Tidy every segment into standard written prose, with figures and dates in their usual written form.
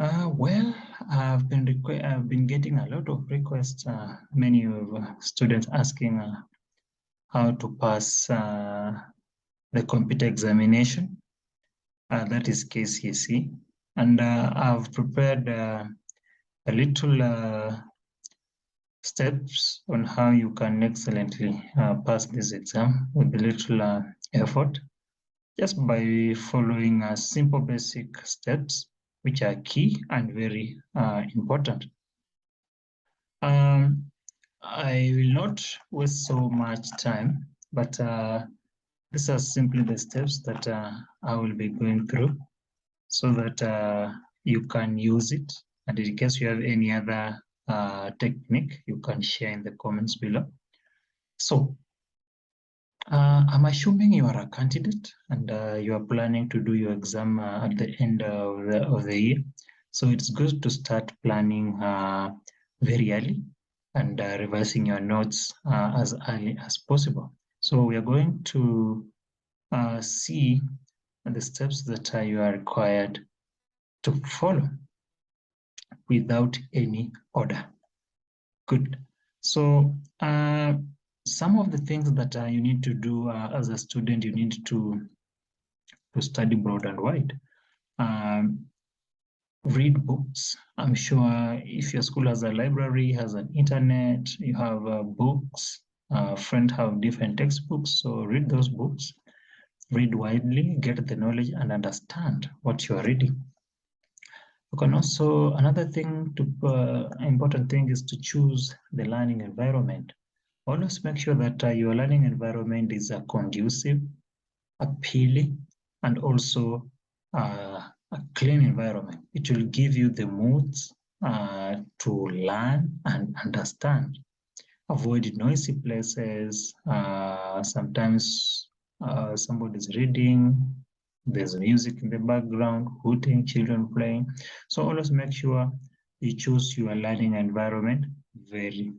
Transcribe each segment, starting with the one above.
Well, I've been getting a lot of requests. Many of students asking how to pass the computer examination. That is Kcse, and I've prepared a little steps on how you can excellently pass this exam with a little effort, just by following simple basic steps, which are key and very important. I will not waste so much time, but these are simply the steps that I will be going through so that you can use it. And in case you have any other technique, you can share in the comments below. So I'm assuming you are a candidate and you are planning to do your exam at the end of the year. So it's good to start planning very early and revising your notes as early as possible. So we are going to see the steps that you are required to follow without any order. Good. So some of the things that you need to do as a student, you need to study broad and wide. Read books. I'm sure if your school has a library, has an internet, you have books, friends have different textbooks, so read those books. Read widely, get the knowledge and understand what you are reading. You can also, another thing important thing is to choose the learning environment. Always make sure that your learning environment is conducive, appealing, and also a clean environment. It will give you the moods to learn and understand. Avoid noisy places. Sometimes somebody's reading, there's music in the background, hooting, children playing. So always make sure you choose your learning environment very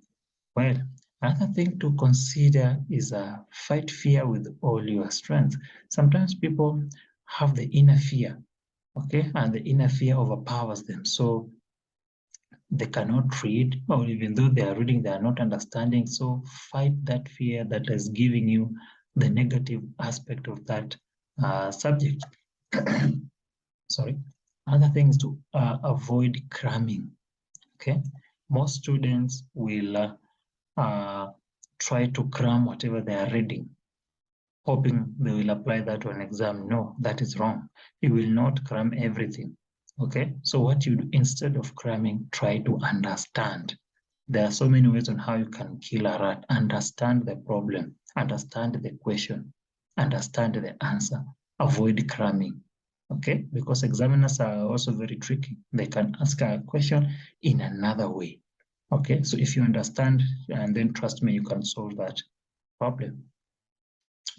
well. Another thing to consider is fight fear with all your strength. Sometimes people have the inner fear, okay, and the inner fear overpowers them. So they cannot read, or even though they are reading, they are not understanding. So fight that fear that is giving you the negative aspect of that subject. Sorry. Another thing is to avoid cramming. Okay, most students will try to cram whatever they are reading, hoping they will apply that to an exam. No, that is wrong. You will not cram everything. Okay, so what you do instead of cramming, try to understand. There are so many ways on how you can kill a rat. Understand the problem, understand the question, understand the answer. Avoid cramming. Okay, because examiners are also very tricky. They can ask a question in another way. Okay, so if you understand, and then trust me, you can solve that problem.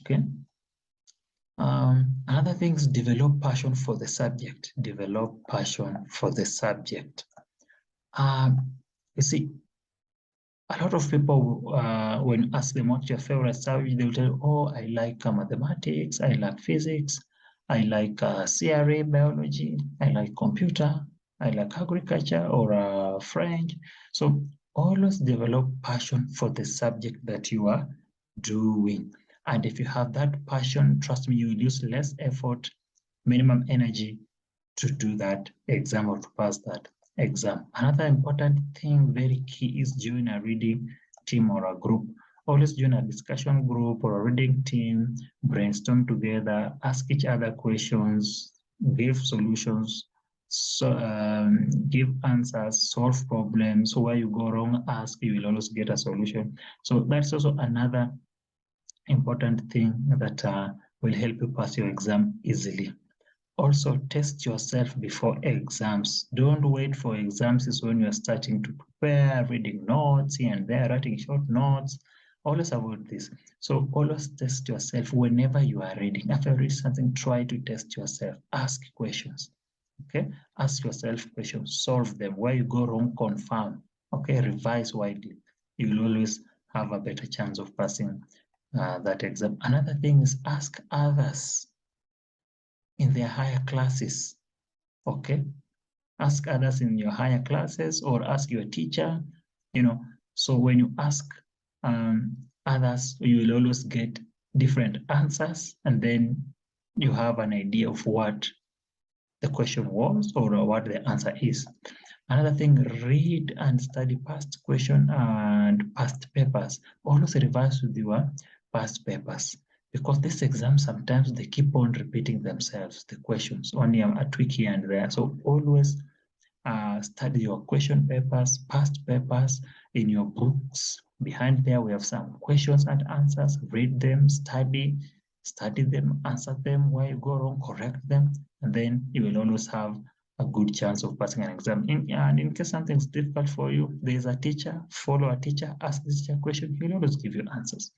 Okay. Another thing is develop passion for the subject. Develop passion for the subject. You see, a lot of people, when you ask them what's your favorite subject, they'll tell you, oh, I like mathematics, I like physics, I like CRA biology, I like computer, I like agriculture or French. So always develop passion for the subject that you are doing. And if you have that passion, trust me, you will use less effort, minimum energy to do that exam or to pass that exam. Another important thing, very key, is join a reading team or a group. Always join a discussion group or a reading team, brainstorm together, ask each other questions, give solutions, so give answers, solve problems. So where you go wrong, ask, you will always get a solution. So that's also another important thing that will help you pass your exam easily. Also, test yourself before exams. Don't wait for exams is when you're starting to prepare, reading notes here and there, writing short notes. Always avoid this. So always test yourself whenever you are reading. After you read something, try to test yourself. Ask questions. Okay? Ask yourself questions. Solve them. Where you go wrong, confirm. Okay? Revise widely. You will always have a better chance of passing that exam. Another thing is ask others in their higher classes. Okay, Ask others in your higher classes or ask your teacher, So when you ask others, you will always get different answers, and then you have an idea of what the question was or what the answer is. Another thing, read and study past question and past papers. Always revise with your past papers, because this exam sometimes they keep on repeating themselves, the questions, only a tweak here and there. So always study your question papers, past papers in your books. Behind there, we have some questions and answers. Read them, study them, answer them. Where you go wrong, correct them, and then you will always have a good chance of passing an exam. And in case something's difficult for you, there is a teacher. Follow a teacher, ask this teacher a question. He will always give you answers.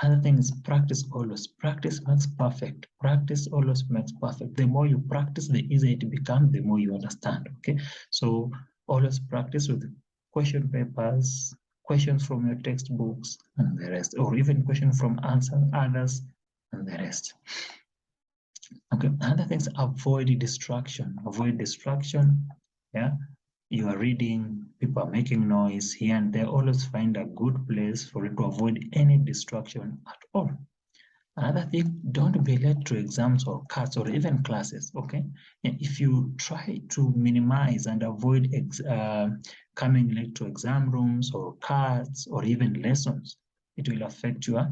Other thing is practice always. Practice makes perfect. Practice always makes perfect. The more you practice, the easier it becomes, the more you understand. Okay, so always practice with question papers, questions from your textbooks, and the rest, or even questions from others, and the rest. Okay, other things, avoid distraction. Avoid distraction. Yeah, you are reading, people are making noise here and there. Always find a good place for you to avoid any distraction at all. Another thing, don't be late to exams or cuts or even classes, okay? If you try to minimize and avoid coming late to exam rooms or cuts or even lessons, it will affect your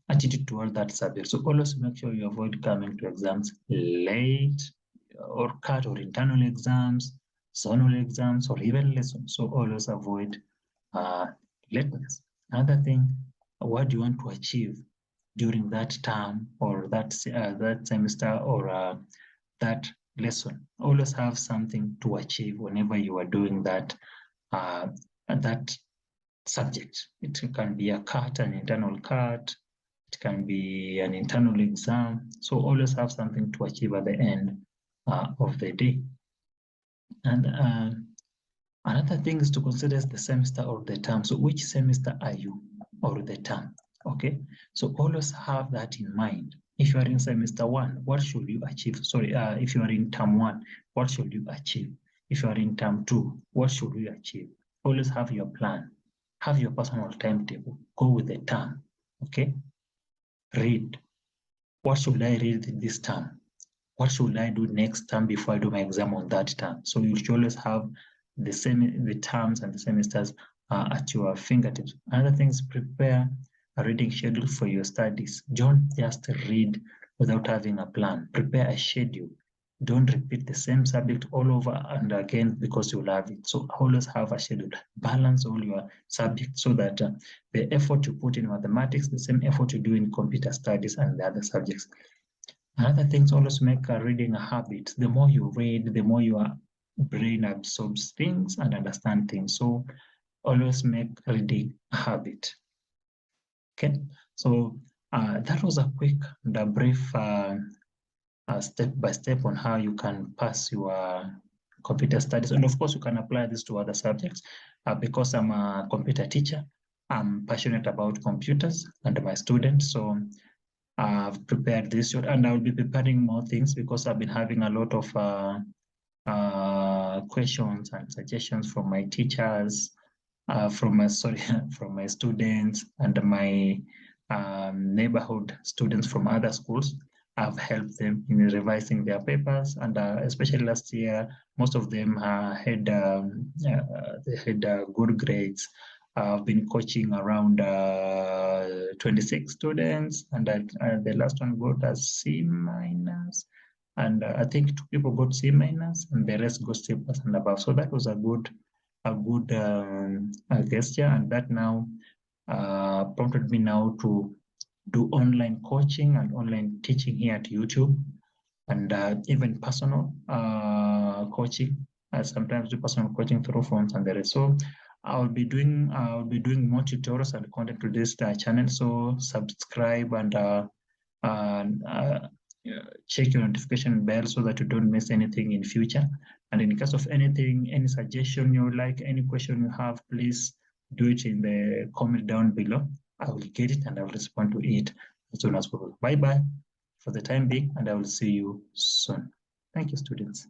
attitude toward that subject. So always make sure you avoid coming to exams late or cut or internal exams, zonal exams, or even lessons. So always avoid lateness. Another thing, what do you want to achieve during that term or that semester or that lesson? Always have something to achieve whenever you are doing that subject. It can be a cut, an internal cut. It can be an internal exam. So always have something to achieve at the end of the day. And another thing is to consider the semester or the term. So which semester are you, or the term? Okay, so always have that in mind. If you are in semester 1, what should you achieve? Sorry, if you are in term 1, what should you achieve? If you are in term 2, what should you achieve? Always have your plan. Have your personal timetable. Go with the term. Okay, read. What should I read this term? What should I do next term before I do my exam on that term? So you should always have the terms and the semesters at your fingertips. Another thing is prepare a reading schedule for your studies. Don't just read without having a plan. Prepare a schedule. Don't repeat the same subject all over and again because you love it. So always have a schedule. Balance all your subjects so that the effort you put in mathematics, the same effort you do in computer studies and the other subjects. Another thing is always make reading a habit. The more you read, the more your brain absorbs things and understand things. So always make reading a habit. Okay, so that was a quick and a brief step by step on how you can pass your computer studies. And of course, you can apply this to other subjects. Because I'm a computer teacher, I'm passionate about computers and my students. So I've prepared this, and I'll be preparing more things because I've been having a lot of questions and suggestions from my teachers, from my from my students and my neighborhood students from other schools. I've helped them in revising their papers, and especially last year, most of them had good grades. I've been coaching around 26 students, and the last one got a C minus, and I think 2 people got C minus, and the rest got C plus and above. So that was a good gesture, and that now prompted me now to do online coaching and online teaching here at YouTube, and even personal coaching. I sometimes do personal coaching through phones and the rest. So I'll be doing more tutorials and content to this channel. So subscribe and check your notification bell so that you don't miss anything in future. And in case of anything, any suggestion you like, any question you have, please do it in the comment down below. I will get it and I will respond to it as soon as possible. Bye bye for the time being, and I will see you soon. Thank you, students.